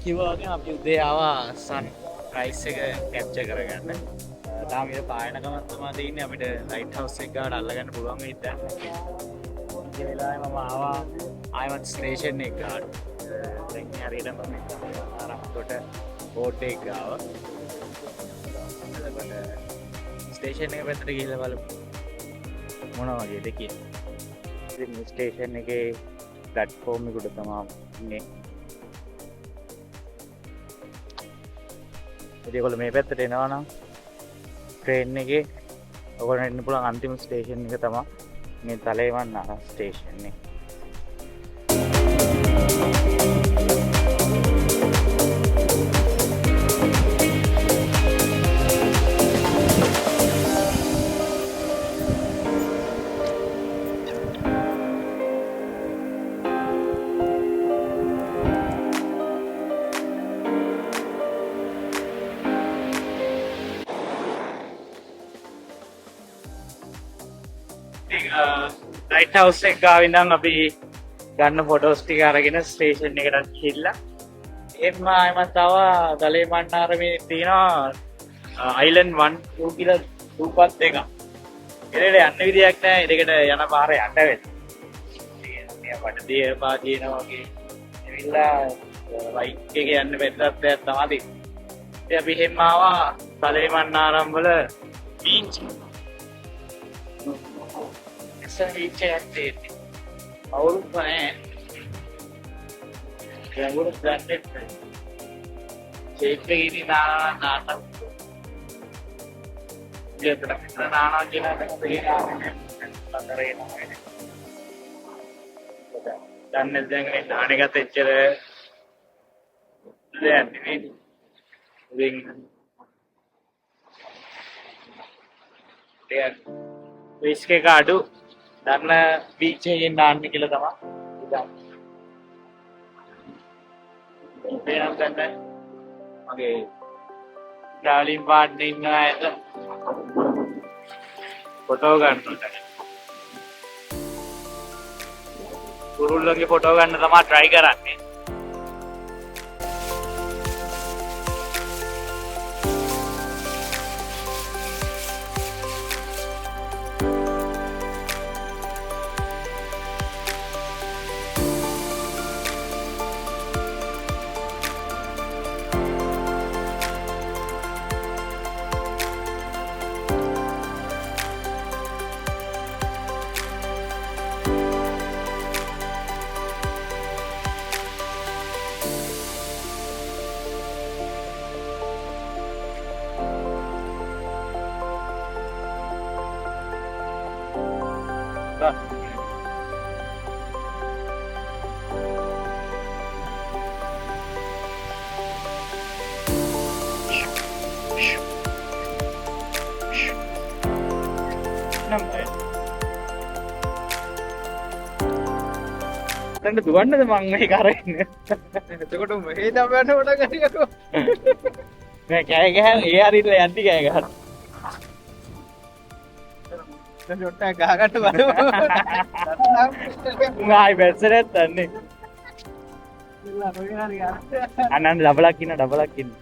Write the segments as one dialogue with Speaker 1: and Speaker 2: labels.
Speaker 1: කිව්වා වගේ අපි උදේ ආවා සන් රයිස් එක කැප්චර් කරගන්න. තාම ඉත පායනකමක් තමයි තියෙන්නේ අපිට ලයිට් හවුස් එක ගාවට අල්ලගන්න පුළුවන් වෙයිද නැහැ. ඒ වෙලාවේ මම ආවා ආයවත් ස්ටේෂන් එක ගාවට. දැන් හරියටම මම ආරම්භකොට බෝට් එක ගාව. එතකොට ස්ටේෂන් එක පැත්තට ගිහිල්ලා බලමු. මොනවා වගේද කියලා. ඉතින් ස්ටේෂන් එකේ ප්ලැට්ෆෝම් එකට තමයි ඉන්නේ. ඉතින් ඒගොල්ලෝ මේ පැත්තට එනවා නම් ට්‍රේන් එකේ ඔයගොල්ලන්ට එන්න පුළුවන් අන්තිම ස්ටේෂන් එක තමයි මේ තලේවන්නාරම් ස්ටේෂන් එක. ලයිට් හවුස් එක ගාව ඉඳන් අපි ගන්න ෆොටෝස් ටික අරගෙන ස්ටේෂන් එකට ගිහිල්ලා එම්ම ආයමත් ආවා දලේමන්නාරමේ තියෙනවා අයිලන්ඩ් 1 2 කියලා රූපත් එකක්. ඒකට යන්න විදියක් නැහැ. ඒකට යන පාර යන්න වෙනවා. මේ වටදී පා තියෙනවා වගේ. එවිල්ලා රයිට් එකේ යන්න බැත්තක් තමයි. ඉතින් අපි එහෙම ආවා දලේමන්නාරම් වල beach Saya aktif. Awal mana? Ganggu planted. Cek ini nana. Dia tetap nana kita dengan begini. Dan dengan nana kata cere. Lihat ini. Ring. Lihat. Wiske kado. දන්න බීච් එකෙන් දාන්න කියලා තමයි ඉතින් මේනම් ගන්න මගේ ඩාලින් පාඩ්නේ ඉන්න අයට ෆොටෝ ගන්නට කුරුල්ලන්ගේ ෆොටෝ ගන්න තමයි try කරන්නේ. දැන් දුවන්නද මං මේ කරන්නේ. එතකොට මේ දමන්න උඩ ගනියකෝ. මේ කෑ ගහන ඒ හරියට යන්ති කෑ ගහන. දැන් ඩොට්ටා ගහකට බලමු. ආයි බැස්සරෙත් තන්නේ. අනන් ඩබලක් ඉන්න.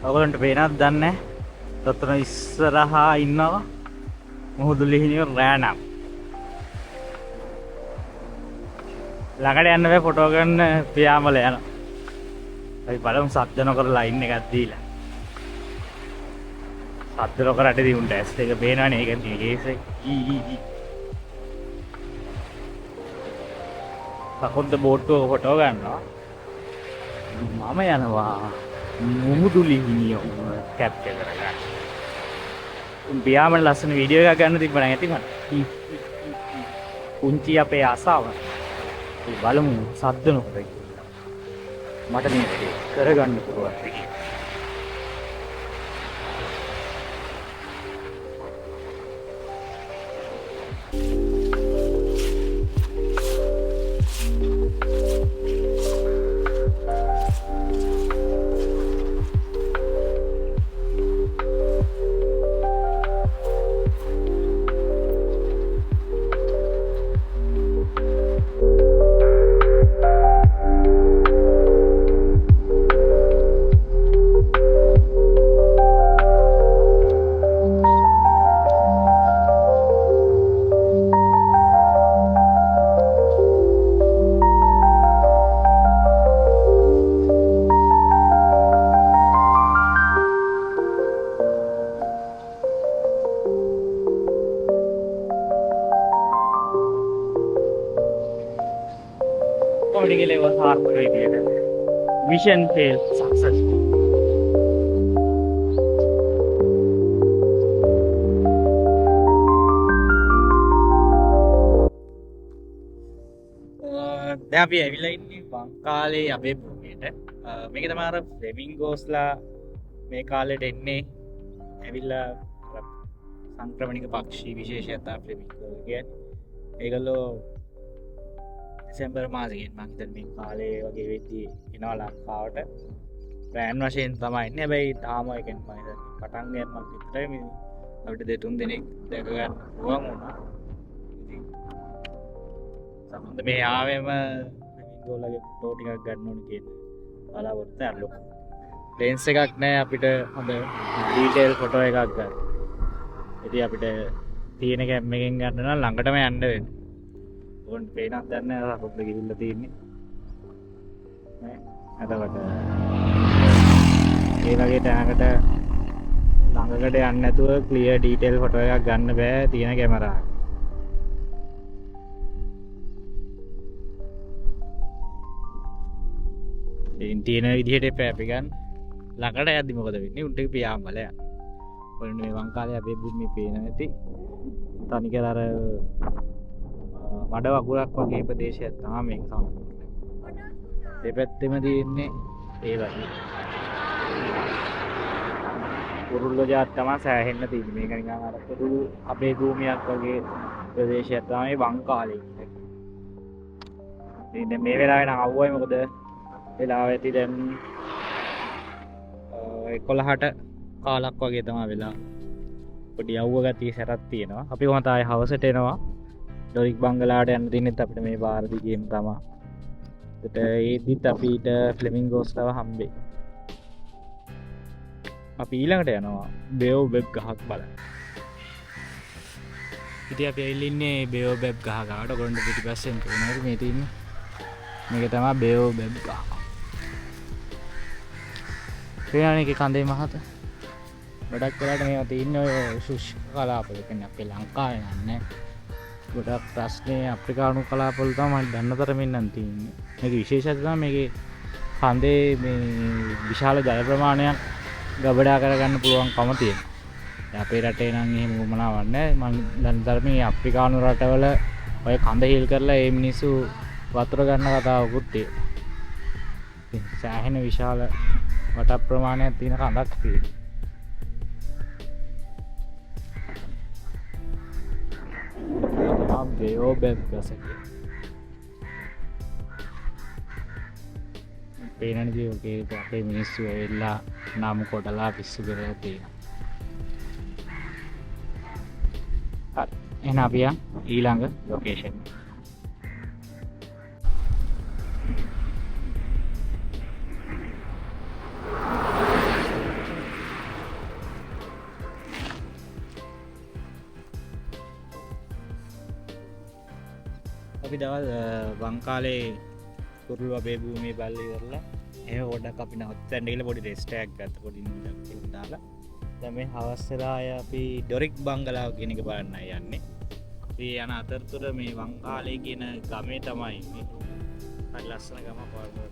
Speaker 1: ඔයගොල්ලන්ට පේනවද දන්නේ නැහැ. තොතන ඉස්සරහා ඉන්නවා මුහුදු ලිහිණිය රෑනම්. ළඟට යන්න බෑ ෆොටෝ ගන්න පියාඹල යනවා. අපි බලමු සද්ද නොකර ලයින් එකක් දීලා. සද්ද නොකර අටදී උන්ට ඇස් දෙක පේනවනේ ඒක කේස් එක. සකොන්ද බෝට්ටුවක ෆොටෝ ගන්නවා. මම යනවා මුහුදු ලිහිණිය කැප්චර් කරගන්න. පියාඹල ලස්සන වීඩියෝ එකක් ගන්න තිබ්බනම් ඇති මට. පුංචි අපේ ආසාව. බලමු සද්ද නොකර මට මේ කරගන්න පුළුවන් කියලා. It was hard created. Mission failed successful. දැන් අපි ඇවිල්ලා ඉන්නේ බංකාලේ අපේ භූමියට. මේක තමයි අර ෆ්ලෙමින්ගෝස්ලා මේ කාලෙට එන්නේ ඇවිල්ලා සංක්‍රමණික පක්ෂී විශේෂයක් තමයි ෆ්ලෙමින්ගෝ කියන්නේ. ඒගොල්ලෝ දෙසැම්බර් මාසෙකින් මම හිතන්නේ මේ කාලේ වගේ වෙද්දී එනවා ලංකාවට. ප්ලෑන් වශයෙන් තමයි ඉන්නේ. හැබැයි තාම ඒ කියන්නේ මම හිතන්නේ පටන් ගන්නත් විතරයි මේ අපිට දෙතුන් දිනක් දැක ගන්න පුළුවන් වුණා. ඉතින් සම්බන්ධ මේ ආවෙම ෆ්ලෙමින්ගෝලගේ ෆොටෝ ටිකක් ගන්න ඕනේ කියන බලාපොරොත්තු අර ලොකු ලෙන්ස් එකක් නැහැ අපිට හොඳ ඩීටේල් ෆොටෝ එකක් ගන්න. ඉතින් අපිට තියෙන කැම් එකෙන් ගන්න නම් ළඟටම යන්න වෙනවා. ඔන්න පේනක් දැන් නෑ අර පොඩ්ඩක් ගිහිල්ලා තියෙන්නේ නේ. එතකොට ඒ වගේ තැනකට ළඟකට යන්න නැතුව ක්ලියර් ඩීටේල් ෆොටෝ එකක් ගන්න බෑ තියෙන කැමරාව. ඉතින් තියෙන විදිහට එපා අපි ගන්න. ළඟට යද්දි මොකද වෙන්නේ? උන්ට පියාඹල යන. ඔන්න මේ වංකාලේ අපේ භූමියේ පේන ඇති. තනිකර අර මඩ වගුරක් වගේ ප්‍රදේශයක් තමයි මේක සම්පූර්ණ. දෙපැත්තෙම තියෙන්නේ ඒ වගේ. කුරුල්ලෝ ජාත් තමයි සෑහෙන්න තියෙන්නේ. මේක නිකන් අර පොදු අපේ භූමියක් වගේ ප්‍රදේශයක් තමයි වංකාලේ කියන්නේ. ඉතින් මේ වෙලාවේ නම් අවුවයි මොකද වෙලාව ඇති දැන් 11ට කාලක් වගේ තමයි වෙලා. පොඩි අවුව ගතිය සැරක් තියෙනවා. අපි කොහොමද ආයේ හවසට එනවා. ඩොරික් බංගලාවට යන්න තියෙනෙත් අපිට මේ පාර දිගේම තමයි. ඒකට ඒදිත් අපිට ෆ්ලෙමින්ගෝස්ලව හම්බෙයි. අපි ඊළඟට යනවා බේଓබෙබ් ගහක් බලන්න. ඉතින් අපි ඇවිල්ලා ඉන්නේ බේଓබෙබ් ගහ ගාවට. ඔයගොල්ලෝ පිටිපස්සෙන් පේනවද මේ තියෙන්නේ? මේක තමයි බේଓබෙබ් ගහ. පේනවනේ ඒකේ කඳේ මහත. ගොඩක් වෙලාට මේවා තියෙන්නේ ඔය ශුෂ්ක කලාපවල. කියන්නේ අපේ ලංකාවේ නෑ. ගොඩක් ප්‍රශ්නේ අප්‍රිකානු කලාපවල තමයි දන්න තරමින් නම් තියෙන්නේ. මේක විශේෂත්වය තමයි මේකේ කඳේ මේ විශාල ජල ප්‍රමාණයක් ගබඩා කරගන්න පුළුවන්කම තියෙනවා. අපේ රටේ නම් එහෙම වුමනාවක් නැහැ. මම දන්න තරමින් අප්‍රිකානු රටවල ඔය කඳ හිල් කරලා ඒ මිනිස්සු වතුර ගන්න කතාවකුත් තියෙනවා. සෑහෙන විශාල වට ප්‍රමාණයක් තියෙන කඳක් තියෙනවා. බේଓබෙබ් ගස පේනනේ ඔකේ අපේ මිනිස්සු ඇවිල්ලා නම් කොටලා පිස්සු කරලා තියෙනවා. හරි එහෙනම් අපි ඊළඟ ලොකේෂන් අපි දවල් වංකාලේ කුරුළු අපේ භූමියේ බලලා ඉවරලා එහෙම පොඩ්ඩක් අපි නවත්තන්න ගිහලා පොඩි රෙස්ට් එකක් ගත්තා පොඩි නිින්දක් දාලා. දැන් මේ හවස් වෙලා අපි ඩොරික් බංගලාව කියන එක බලන්නයි යන්නේ. අපි යන අතරතුර මේ වංකාලේ කියන ගමේ තමයි ඉන්නේ. හරි ලස්සන ගමක් වගේ.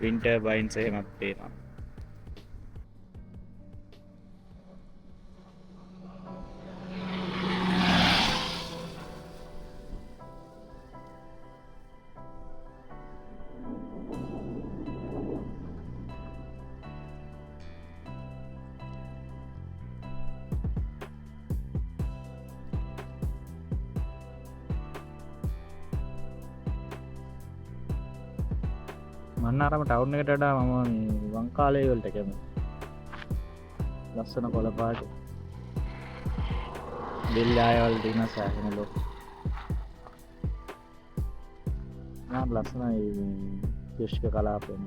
Speaker 1: වින්ටර් බයින්ස් එහෙමත් පේනවා. මන්නාරම ටවුන් එකට වඩා මම මේ වංකාලේ වලට කැමතියි. ලස්සන කොළ පාට. බෙල්ලායවල දින සෑහෙන ලොක්. නම් ලස්සනයි මේ ශිෂ්ක කලාපෙන්.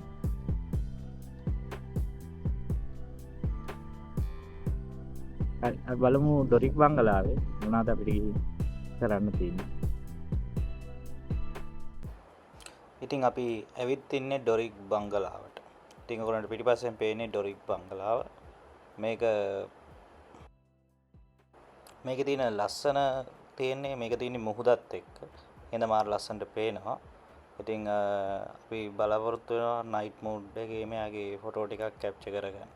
Speaker 1: අපි බලමු ඩොරික් බංගලාවේ මොනවද අපිට කරන්න තියෙන්නේ. ඉතින් අපි ඇවිත් ඉන්නේ ඩොරික් බංගලාවට. ඉතින් ඔයගොල්ලන්ට පිටිපස්සෙන් පේන්නේ ඩොරික් බංගලාව. මේකේ තියෙන ලස්සන තියෙන්නේ මේක තියෙන්නේ මුහුදත් එක්ක. එහෙනම් මාර ලස්සනට පේනවා. ඉතින් අපි බලාපොරොත්තු වෙනවා නයිට් මූඩ් එකේ මෙයාගේ ෆොටෝ ටිකක් කැප්චර් කරගන්න.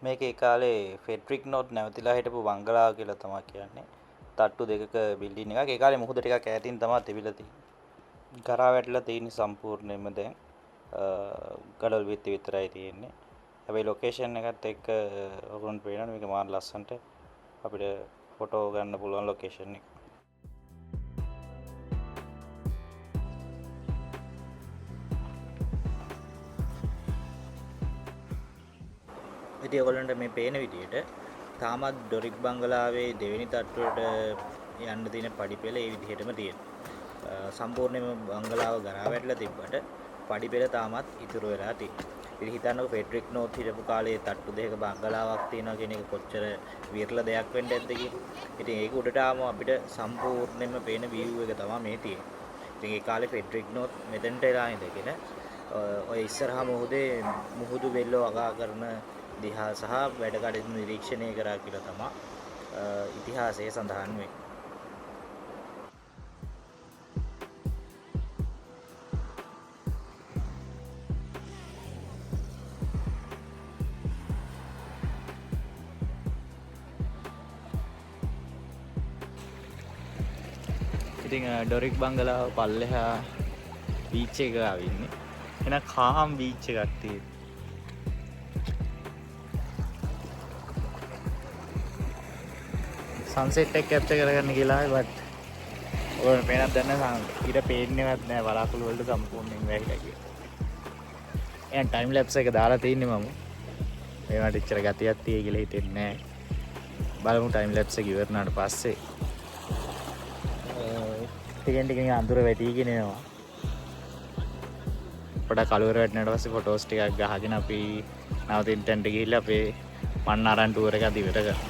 Speaker 1: මේකේ කාලේ ෆෙඩරික් නෝට් නැවතිලා හිටපු බංගලාව කියලා තමයි කියන්නේ. තට්ටු දෙකක බිල්ඩින් එකක්. ඒ කාලේ මුහුද ටිකක් ඈතින් තමයි තිබිලා තියෙන්නේ. කරා වැටලා තියෙන සම්පූර්ණයෙන්ම දැන් ගඩොල් බිත්ති විතරයි තියෙන්නේ. හැබැයි ලොකේෂන් එකත් එක්ක ඔයගොල්ලන්ට පේනවා මේක මාර ලස්සනට අපිට ෆොටෝ ගන්න පුළුවන් ලොකේෂන් එක. ඉතින් ඔයගොල්ලන්ට මේ පේන විදිහට තාමත් ඩොරික් බංගලාවේ දෙවෙනි තට්ටුවට යන්න තියෙන පඩිපෙළ ඒ විදිහටම තියෙනවා. සම්පූර්ණයෙන්ම බංගලාව ගරා වැටලා තිබ්බට පඩිපෙළ තාමත් ඉතුරු වෙලා තියෙනවා. ඉතින් හිතන්නකො ෆෙඩරික් නෝත් හිටපු කාලේ තට්ටු දෙකක බංගලාවක් තියෙනවා කියන එක කොච්චර විරල දෙයක් වෙන්න ඇද්ද කියලා. ඉතින් ඒක උඩට ආවම අපිට සම්පූර්ණයෙන්ම පේන view එක තමයි මේ තියෙන්නේ. ඉතින් ඒ කාලේ ෆෙඩරික් නෝත් මෙතෙන්ට එලා ඉඳගෙන ඔය ඉස්සරහා මුහුදු වෙල්ලෝ අගා කරන දිහා සහ වැඩ කටයුතු නිරීක්ෂණය කරා කියලා තමයි ඉතිහාසයේ සඳහන් වෙන්නේ. ඉතින් ඩොරික් බංගලාව පල්ලෙහා බීච් එක ආවින්නේ. එන කාම් බීච් එකක් තියෙනවා. සන්සෙට් එක කැප්චර් කරගන්න කියලා බට් ඔයාලා පේනක් දැන්න ඊට පේන්නේවත් නැහැ බලාකුළු වලට සම්පූර්ණයෙන් වැහිලා කියලා. එහෙනම් ටයිම් ලැප්ස් එක දාලා තින්නේ මම. ඒවට ඉච්චර ගතියක් තියෙයි කියලා හිතෙන්නේ නැහැ. බලමු ටයිම් ලැප්ස් එක ඉවරනාට පස්සේ. ටිකෙන් ටික අඳුර වැටීගෙන එනවා. පොඩක් කලවර වැටෙනාට පස්සේ ෆොටෝස් ටිකක් ගහගෙන අපි නවතින තැනට ගිහිල්ලා අපේ මන්නාරන් ටුවර් එක ඉවර කරනවා.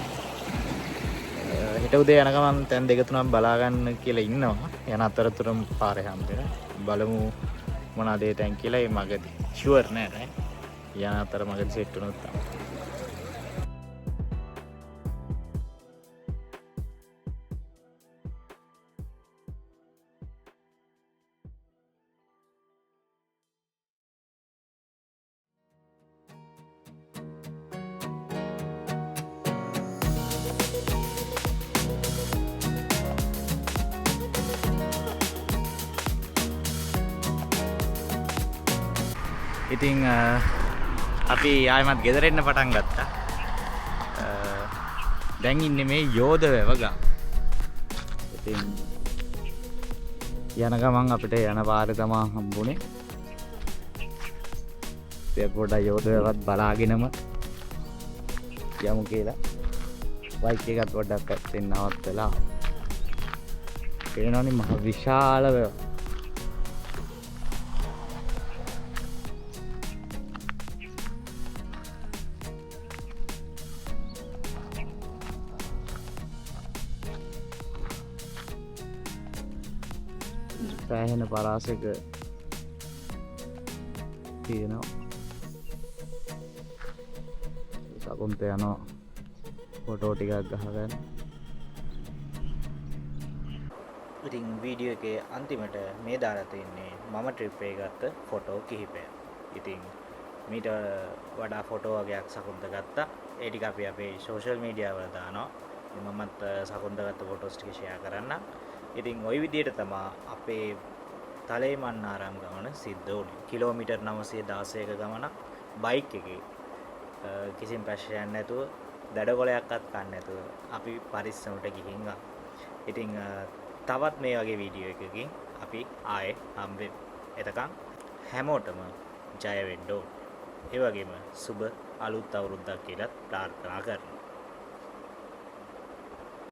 Speaker 1: හෙට උදේ යන ගමන් තැන් දෙක තුනක් බලා ගන්න කියලා ඉන්නවා. යන අතරතුරම පාරේ හම්බෙන. බලමු මොනවාද ඒ තැන් කියලා. ඒ මගදී ෂුවර් නෑ නේ. යන අතර මගදී සෙට් වුණොත් තමයි. ඉතින් අපි ආයමත් ගෙදර එන්න පටන් ගත්තා. දැන් ඉන්නේ මේ යෝධ වැව ගම. ඉතින් යන ගමන් අපිට යන පාරේ තමයි හම්බුනේ. ඒ පොඩ යෝධ වැවත් බලාගෙනම යමු කියලා. බයික් එකත් පොඩ්ඩක් පැත්තෙන් නවත්තලා පේනවනේ මහ විශාල සෑහෙන පරාසක තියෙනවා. සකුන්ත යනවා ෆොටෝ ටිකක් ගහගන්න.
Speaker 2: ඉතින් වීඩියෝ එකේ අන්තිමට මේ දාලා තින්නේ මම ට්‍රිප් එක ගත්ත ෆොටෝ කිහිපයක්. ඉතින් මීට වඩා ෆොටෝ වගේක් සකුන්ත ගත්තා. ඒ ටික අපි අපේ සෝෂල් මීඩියා වල දානවා. ඉතින් මමත් සකුන්ත ගත්ත ෆොටෝස් ටික ෂෙයා කරන්න. ඉතින් ওই විදිහට තමයි අපේ තලේමන්නාරම් ගමන සිද්ධ වුණේ. කිලෝමීටර් 916ක ගමනක් බයික් එකේ කිසිම ප්‍රශ්නයක් නැතුව දඩකොලයක්වත් ගන්න නැතුව අපි පරිස්සමට ගිහින් ආවා. ඉතින් තවත් මේ වගේ වීඩියෝ එකකින් අපි ආයේ හම්බෙමු. එතකන් හැමෝටම ජය වෙන්න ඕන. ඒ වගේම සුබ අලුත් අවුරුද්දක් කියලා ප්‍රාර්ථනා කරනවා.